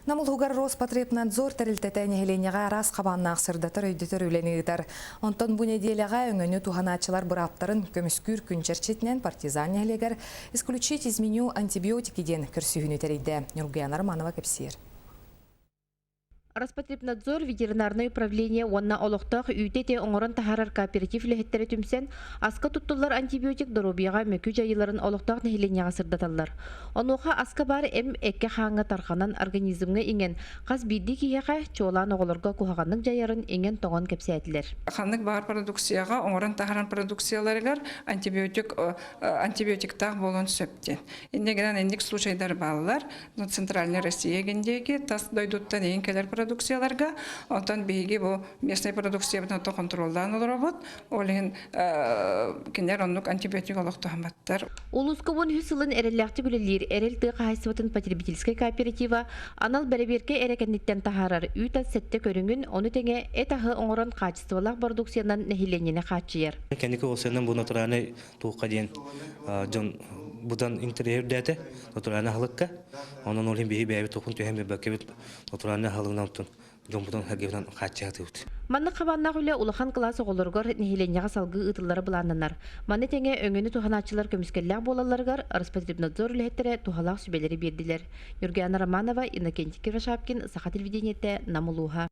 Намылғығар Роспотребнадзор тәрілтетәне хеленеға рас қабаннақ сырдатыр өйдетір өленігітер. Онтон бұл неделяға өңіні туханачылар бұраптарын көміскүр күнчерчетінен партизан нәлегер исключить изменю антибиотикиден күрсігіні тәрейді. Нұргиян Арманова кәпсер. Роспотребнадзор ветеринарное управление онна олықтақ үйтете оңырын тахарар кооператив лехеттері түмсен, аска туттулар антибиотик доробияға мөкі жайыларын олықтақ нәхиленеға сырдаталар. Онуға аска бар әкке қаңға тарқанан организмге инген, қаз бидді кейеға чолан оғылырға кухағанның жайырын инген тоңын кепсәйтілер. Қанлық бар продукцияға оңырын тахаран продукцияларығар антибиотиктақ болын сөптен. Индегенен ендік случайдар балылар, Центральный Россия гендеге тас дойдуттан ең келер продукцияларга, онтан бейги бу местный продукция бутан то контролдан олробот, олин кинер оннук антибиотик олокту хаматтар. Улускобун хүсылын эрелләхти бүлелер эрел тыга хайсыбытын потребительский кооператива анал бәреберке эрекенниттен тахарар үйтат сетте көрүнгүн, оны теңе этахы оңорон качестволак продукциянан нехиленене качыер. Кенеке осенен бу натураны туукка дейин жон будан интерьер дете натураны халыкка онон олин бии бәби токун төһәм бәкебит натураны халыгынан тун жон будан хагевдан качыгатыт. Манны кабаннак үле улахан класс оголоргор нехиленега салгы ытыллары буланнар. Маны теңе өңөнү туханачылар көмүскелләк болаларгар Роспотребнадзор лехеттере тухалак сүбелери бердилер. Нургияна Романова, Иннокентий Кирашапкин, Саха телевидениете, Намулуха.